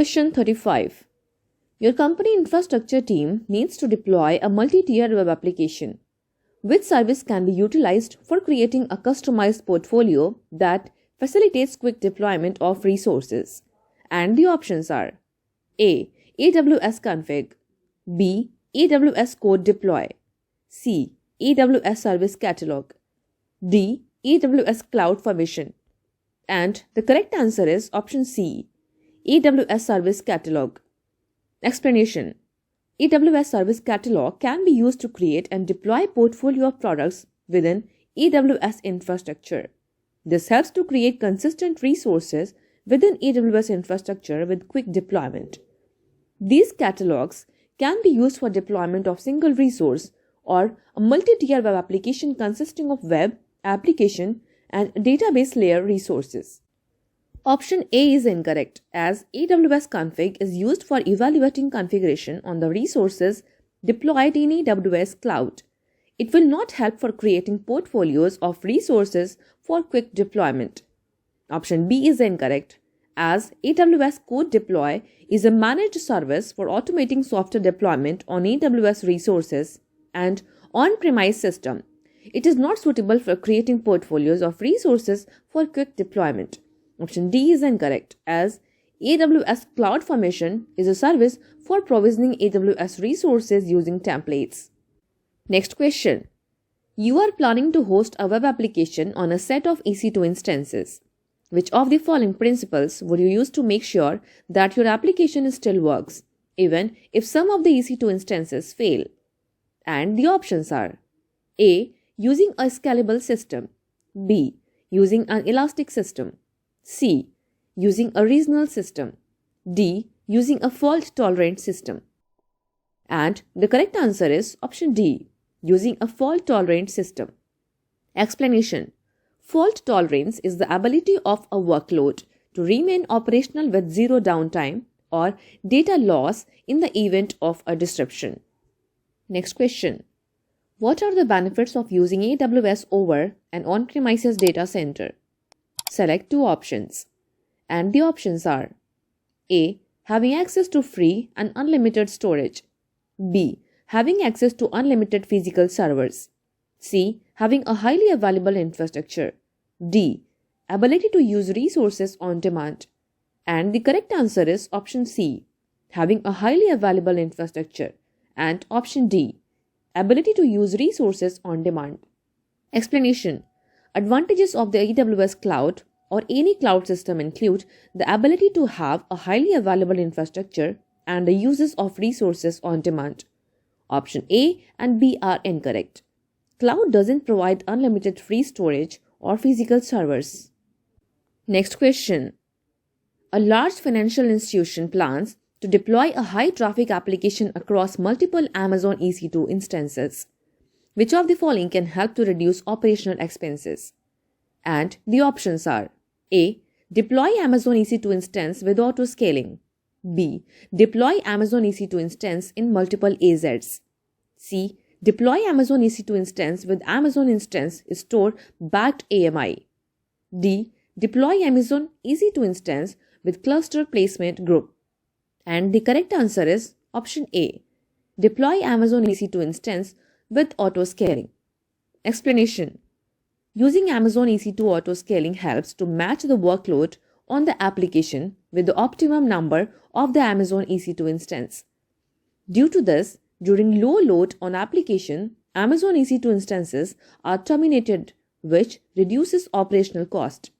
Question 35. Your company infrastructure team needs to deploy a multi-tier web application. Which service can be utilized for creating a customized portfolio that facilitates quick deployment of resources? And the options are A. AWS Config, B. AWS Code Deploy, C. AWS Service Catalog, D. AWS Cloud Formation. And the correct answer is option C. AWS Service Catalog. Explanation. AWS Service Catalog can be used to create and deploy a portfolio of products within AWS infrastructure. This helps to create consistent resources within AWS infrastructure with quick deployment. These catalogs can be used for deployment of single resource or a multi-tier web application consisting of web, application, and database layer resources. Option A is incorrect, as AWS Config is used for evaluating configuration on the resources deployed in AWS Cloud. It will not help for creating portfolios of resources for quick deployment. Option B is incorrect, as AWS Code Deploy is a managed service for automating software deployment on AWS resources and on-premise system. It is not suitable for creating portfolios of resources for quick deployment. Option D is incorrect, as AWS Cloud Formation is a service for provisioning AWS resources using templates. Next question. You are planning to host a web application on a set of EC2 instances. Which of the following principles would you use to make sure that your application still works, even if some of the EC2 instances fail? And the options are A. Using a scalable system, B. Using an elastic system, C. Using a regional system, D. Using a fault-tolerant system. And the correct answer is option D. Using a fault-tolerant system. Explanation. Fault tolerance is the ability of a workload to remain operational with zero downtime or data loss in the event of a disruption. Next question. What are the benefits of using AWS over an on-premises data center? Select two options. And the options are A. Having access to free and unlimited storage, B. Having access to unlimited physical servers, C. Having a highly available infrastructure, D. Ability to use resources on demand. And the correct answer is option C. Having a highly available infrastructure. And option D. Ability to use resources on demand. Explanation. Advantages of the AWS cloud or any cloud system include the ability to have a highly available infrastructure and the uses of resources on demand. Option A and B are incorrect. Cloud doesn't provide unlimited free storage or physical servers. Next question. A large financial institution plans to deploy a high-traffic application across multiple Amazon EC2 instances. Which of the following can help to reduce operational expenses? And the options are A. Deploy Amazon EC2 instance with auto-scaling, B. Deploy Amazon EC2 instance in multiple AZs, C. Deploy Amazon EC2 instance with Amazon instance store backed AMI, D. Deploy Amazon EC2 instance with cluster placement group. And the correct answer is option A. Deploy Amazon EC2 instance with auto-scaling. Explanation. Using Amazon EC2 auto-scaling helps to match the workload on the application with the optimum number of the Amazon EC2 instance. Due to this, during low load on application, Amazon EC2 instances are terminated, which reduces operational cost.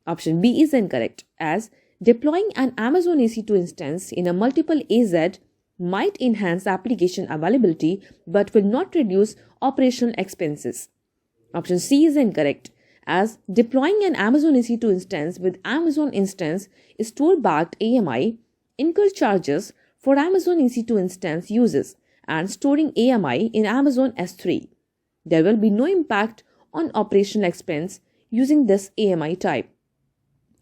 Option B is incorrect, as deploying an Amazon EC2 instance in a multiple AZ might enhance application availability but will not reduce operational expenses. Option C is incorrect, as deploying an Amazon EC2 instance with Amazon instance store-backed AMI incurs charges for Amazon EC2 instance uses and storing AMI in Amazon S3. There will be no impact on operational expense using this AMI type.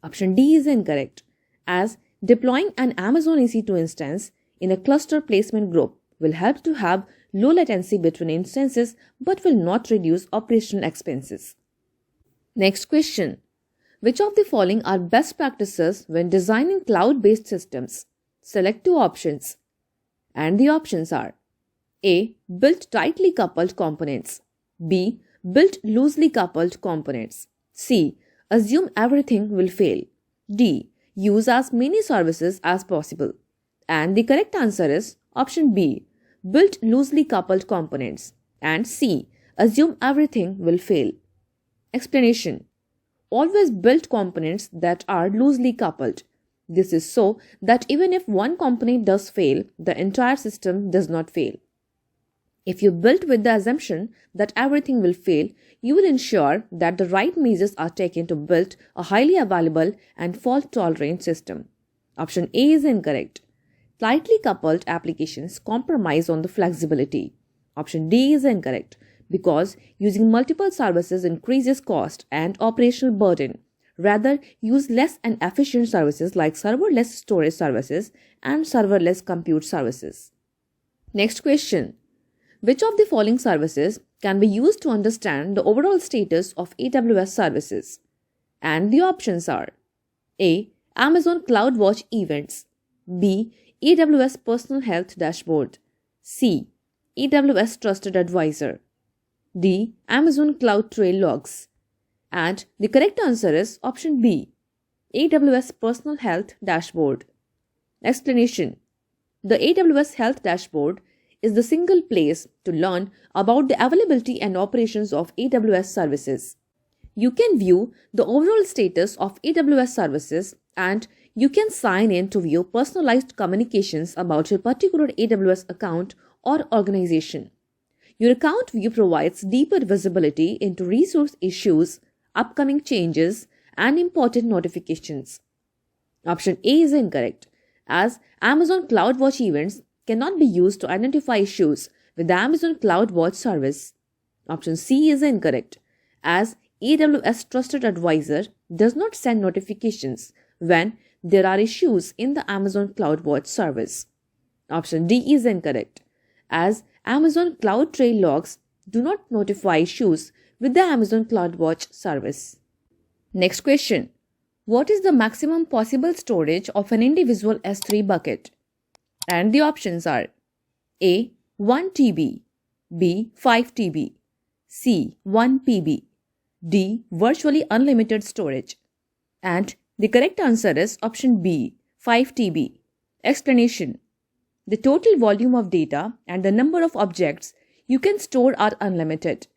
Option D is incorrect, as deploying an Amazon EC2 instance in a cluster placement group will help to have low latency between instances but will not reduce operational expenses. Next question. Which of the following are best practices when designing cloud-based systems? Select two options. And the options are A. Build tightly coupled components. B. Build loosely coupled components. C. Assume everything will fail. D. Use as many services as possible. And the correct answer is option B. Build loosely coupled components. And C. Assume everything will fail. Explanation. Always build components that are loosely coupled. This is so that even if one component does fail, the entire system does not fail. If you build with the assumption that everything will fail, you will ensure that the right measures are taken to build a highly available and fault-tolerant system. Option A is incorrect. Tightly coupled applications compromise on the flexibility. Option D is incorrect because using multiple services increases cost and operational burden. Rather, use less and efficient services like serverless storage services and serverless compute services. Next question. Which of the following services can be used to understand the overall status of AWS services? And the options are A. Amazon CloudWatch Events. B. AWS Personal Health Dashboard. C. AWS Trusted Advisor. D. Amazon Cloud Trail Logs. And the correct answer is option B. AWS Personal Health Dashboard. Explanation. The AWS Health Dashboard is the single place to learn about the availability and operations of AWS services. You can view the overall status of AWS services and you can sign in to view personalized communications about your particular AWS account or organization. Your account view provides deeper visibility into resource issues, upcoming changes, and important notifications. Option A is incorrect, as Amazon CloudWatch events cannot be used to identify issues with the Amazon CloudWatch service. Option C is incorrect, as AWS Trusted Advisor does not send notifications when there are issues in the Amazon CloudWatch service. Option D is incorrect, as Amazon Cloud Trail Logs do not notify issues with the Amazon CloudWatch service. Next question. What is the maximum possible storage of an individual S3 bucket? And the options are A. 1 TB, B. 5 TB, C. 1 PB, D. Virtually unlimited storage. And the correct answer is option B. 5 TB. Explanation. The total volume of data and the number of objects you can store are unlimited.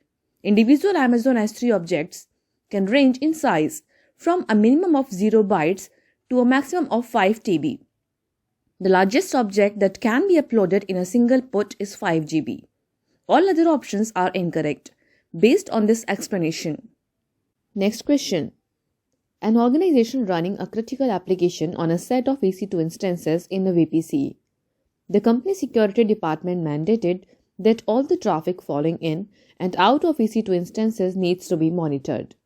Individual Amazon S3 objects can range in size from a minimum of 0 bytes to a maximum of 5 TB. The largest object that can be uploaded in a single put is 5 GB. All other options are incorrect based on this explanation. Next question. An organization running a critical application on a set of EC2 instances in a VPC. The company security department mandated that all the traffic falling in and out of EC2 instances needs to be monitored.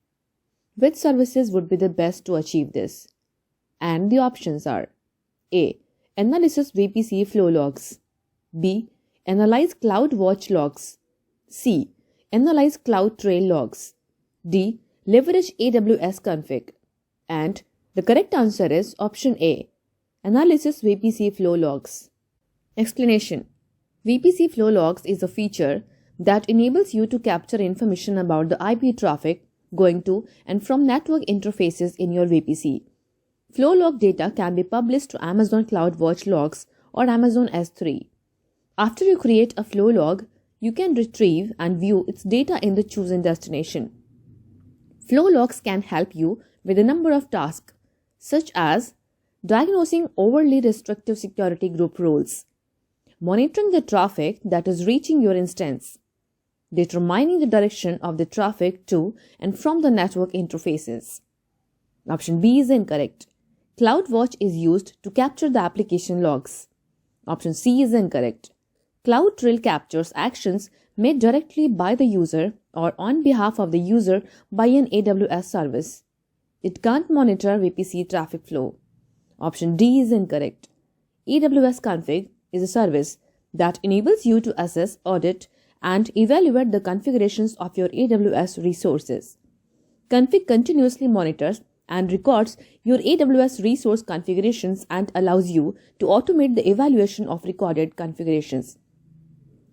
Which services would be the best to achieve this? And the options are A. Analysis VPC flow logs. B. Analyze CloudWatch logs. C. Analyze Cloud Trail logs. D. Leverage AWS config. And the correct answer is option A. Analysis VPC flow logs. Explanation. VPC flow logs is a feature that enables you to capture information about the IP traffic going to and from network interfaces in your VPC. Flow log data can be published to Amazon CloudWatch logs or Amazon S3. After you create a flow log, you can retrieve and view its data in the chosen destination. Flow logs can help you with a number of tasks, such as diagnosing overly restrictive security group rules, monitoring the traffic that is reaching your instance, determining the direction of the traffic to and from the network interfaces. Option B is incorrect. CloudWatch is used to capture the application logs. Option C is incorrect. Cloud Trail captures actions made directly by the user or on behalf of the user by an AWS service. It can't monitor VPC traffic flow. Option D is incorrect. AWS config is a service that enables you to assess, audit, and evaluate the configurations of your AWS resources. Config continuously monitors and records your AWS resource configurations and allows you to automate the evaluation of recorded configurations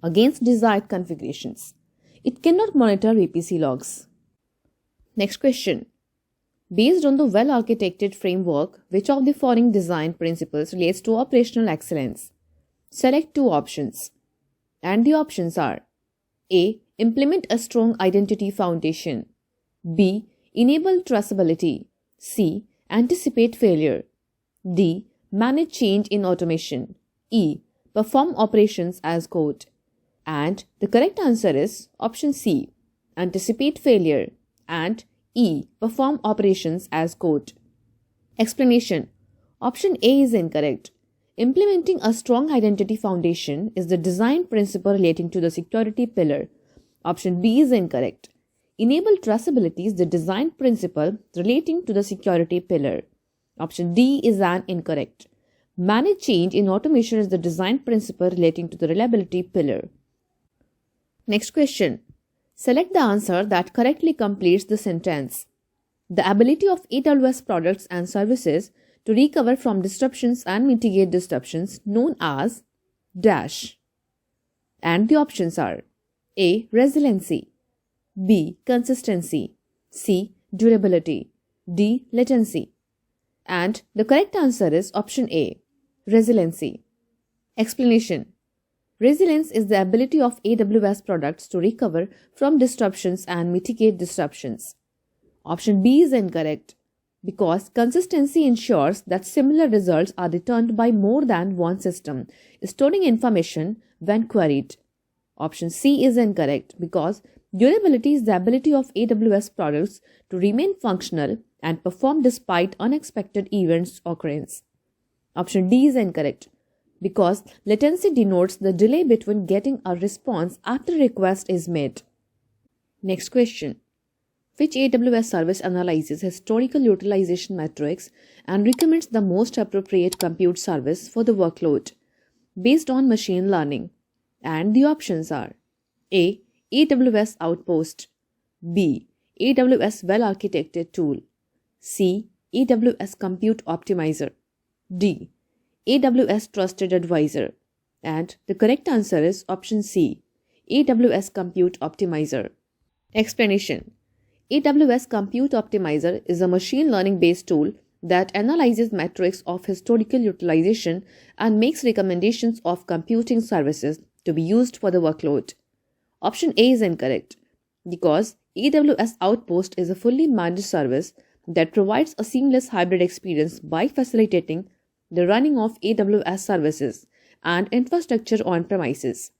against desired configurations. It cannot monitor VPC logs. Next question. Based on the well-architected framework, which of the following design principles relates to operational excellence? Select two options. And the options are A. Implement a strong identity foundation. B. Enable traceability. C. Anticipate failure. D. Manage change in automation. E. Perform operations as code. And the correct answer is option C. Anticipate failure. And E. Perform operations as code. Explanation. Option A is incorrect. Implementing a strong identity foundation is the design principle relating to the security pillar. Option B is incorrect. Enable traceability is the design principle relating to the security pillar. Option D is an incorrect. Manage change in automation is the design principle relating to the reliability pillar. Next question. Select the answer that correctly completes the sentence. The ability of AWS products and services to recover from disruptions and mitigate disruptions known as dash. And the options are A. Resiliency. B. Consistency. C. Durability. D. Latency. And the correct answer is option A. Resiliency. Explanation. Resilience is the ability of AWS products to recover from disruptions and mitigate disruptions. Option B is incorrect because consistency ensures that similar results are returned by more than one system, storing information when queried. Option C is incorrect because durability is the ability of AWS products to remain functional and perform despite unexpected events occurrence. Option D is incorrect because latency denotes the delay between getting a response after a request is made. Next question. Which AWS service analyzes historical utilization metrics and recommends the most appropriate compute service for the workload based on machine learning? And the options are A. AWS Outpost. B. AWS Well-Architected Tool. C. AWS Compute Optimizer. D. AWS Trusted Advisor. And the correct answer is option C. AWS Compute Optimizer. Explanation. AWS Compute Optimizer is a machine learning-based tool that analyzes metrics of historical utilization and makes recommendations of computing services to be used for the workload. Option A is incorrect because AWS Outpost is a fully managed service that provides a seamless hybrid experience by facilitating the running of AWS services and infrastructure on premises.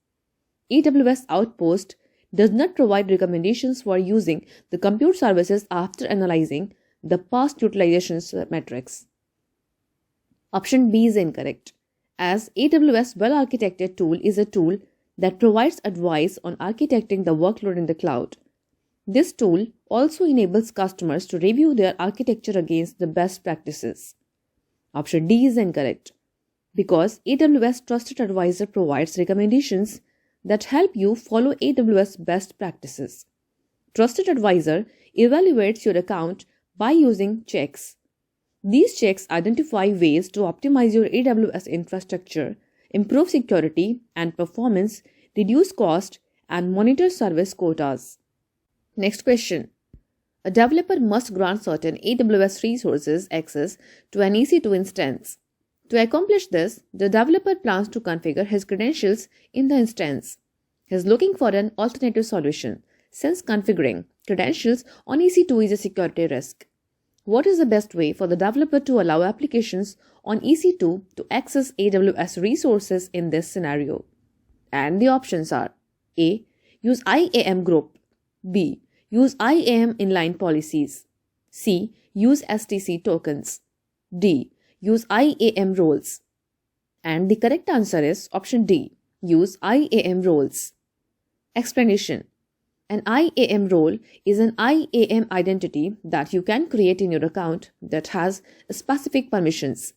AWS Outpost does not provide recommendations for using the compute services after analyzing the past utilization metrics. Option B is incorrect, as AWS Well-Architected Tool is a tool that provides advice on architecting the workload in the cloud. This tool also enables customers to review their architecture against the best practices. Option D is incorrect because AWS Trusted Advisor provides recommendations that help you follow AWS best practices. Trusted Advisor evaluates your account by using checks. These checks identify ways to optimize your AWS infrastructure, improve security and performance, reduce cost, and monitor service quotas. Next question. A developer must grant certain AWS resources access to an EC2 instance. To accomplish this, the developer plans to configure his credentials in the instance. He is looking for an alternative solution, since configuring credentials on EC2 is a security risk. What is the best way for the developer to allow applications on EC2 to access AWS resources in this scenario? And the options are A. Use IAM group. B. Use IAM inline policies. C. Use STC tokens. D. Use IAM roles. And the correct answer is option D. Use IAM roles. Explanation. An IAM role is an IAM identity that you can create in your account that has specific permissions.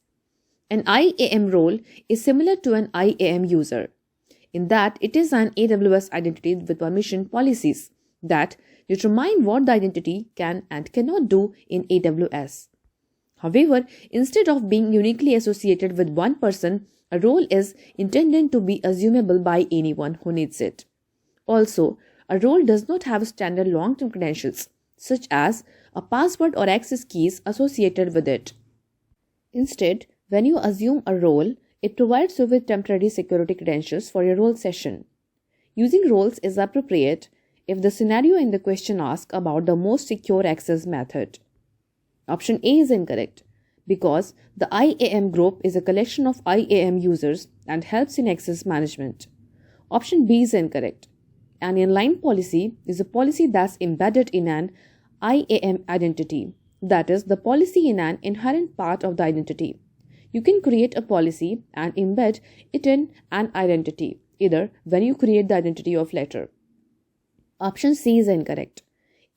An IAM role is similar to an IAM user in that it is an AWS identity with permission policies that determine what the identity can and cannot do in AWS. However, instead of being uniquely associated with one person, a role is intended to be assumable by anyone who needs it. Also, a role does not have standard long-term credentials, such as a password or access keys associated with it. Instead, when you assume a role, it provides you with temporary security credentials for your role session. Using roles is appropriate if the scenario in the question asks about the most secure access method. Option A is incorrect because the IAM group is a collection of IAM users and helps in access management. Option B is incorrect. An inline policy is a policy that's embedded in an IAM identity, that is, the policy in an inherent part of the identity. You can create a policy and embed it in an identity, either when you create the identity of letter. Option C is incorrect.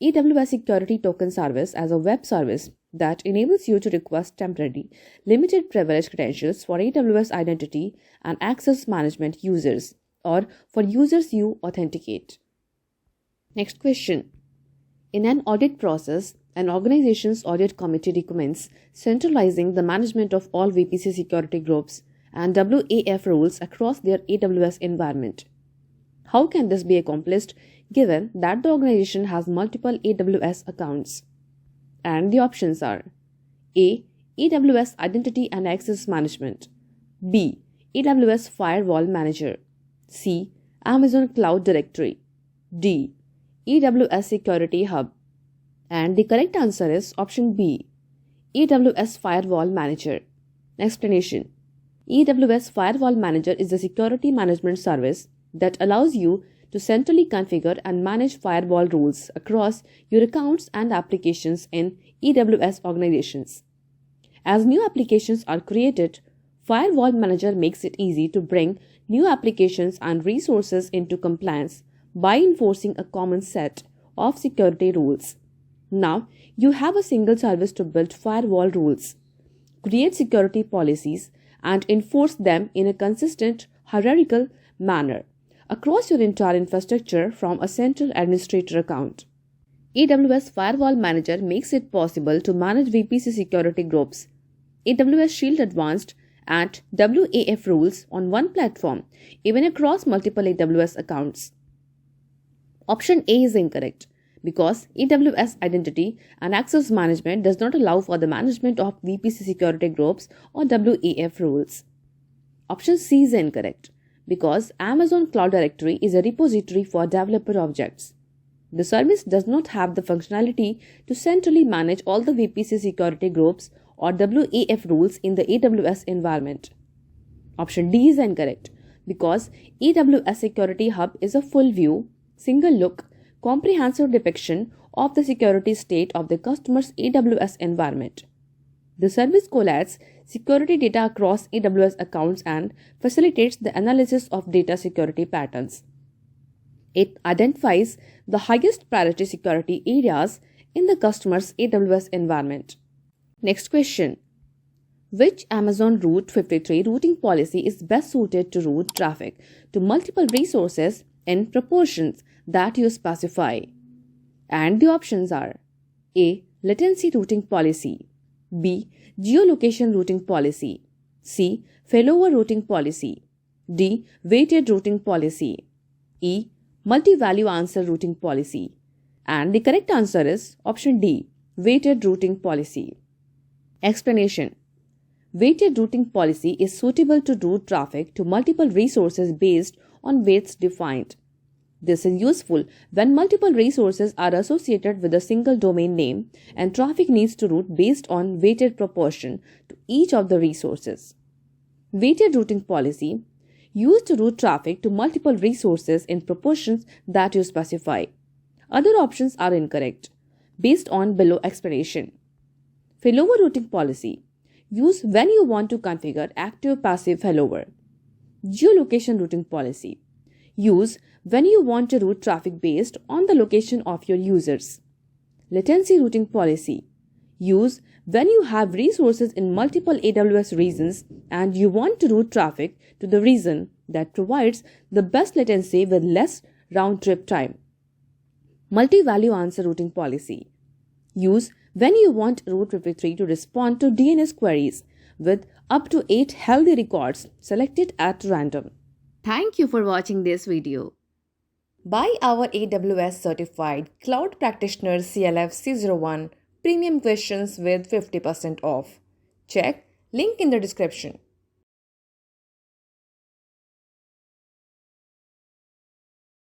AWS Security Token Service as a web service that enables you to request temporary, limited privilege credentials for AWS identity and access management users, or for users you authenticate. Next question. In an audit process, an organization's audit committee recommends centralizing the management of all VPC security groups and WAF rules across their AWS environment. How can this be accomplished given that the organization has multiple AWS accounts? And the options are A. AWS Identity and Access Management, B. AWS Firewall Manager, C. Amazon Cloud Directory, D. AWS Security Hub. And the correct answer is option B, AWS Firewall Manager. Explanation. AWS Firewall Manager is a security management service that allows you to centrally configure and manage firewall rules across your accounts and applications in AWS organizations. As new applications are created, Firewall Manager makes it easy to bring new applications and resources into compliance by enforcing a common set of security rules. Now, you have a single service to build firewall rules, create security policies, and enforce them in a consistent, hierarchical manner across your entire infrastructure from a central administrator account. AWS Firewall Manager makes it possible to manage VPC security groups, AWS Shield Advanced, and WAF rules on one platform, even across multiple AWS accounts. Option A is incorrect because AWS Identity and Access Management does not allow for the management of VPC security groups or WAF rules. Option C is incorrect because Amazon Cloud Directory is a repository for developer objects. The service does not have the functionality to centrally manage all the VPC security groups or WAF rules in the AWS environment. Option D is incorrect because AWS Security Hub is a full view, single look, comprehensive depiction of the security state of the customer's AWS environment. The service collates security data across AWS accounts and facilitates the analysis of data security patterns. It identifies the highest priority security areas in the customer's AWS environment. Next question. Which Amazon Route 53 routing policy is best suited to route traffic to multiple resources in proportions that you specify? And the options are A. Latency routing policy, B. Geolocation routing policy, C. Failover routing policy, D. Weighted routing policy, E. Multi-value answer routing policy. And the correct answer is option D. Weighted routing policy. Explanation. Weighted routing policy is suitable to route traffic to multiple resources based on weights defined. This is useful when multiple resources are associated with a single domain name and traffic needs to route based on weighted proportion to each of the resources. Weighted routing policy used to route traffic to multiple resources in proportions that you specify. Other options are incorrect based on below explanation. Failover routing policy used when you want to configure active-passive failover. Geolocation routing policy used when you want to route traffic based on the location of your users. Latency routing policy used when you have resources in multiple AWS regions and you want to route traffic to the region that provides the best latency with less round-trip time. Multi-value answer routing policy. Use when you want root repository to respond to DNS queries with up to 8 healthy records selected at random. Thank you for watching this video. Buy our AWS Certified Cloud Practitioner CLF C01 premium questions with 50% off. Check link in the description.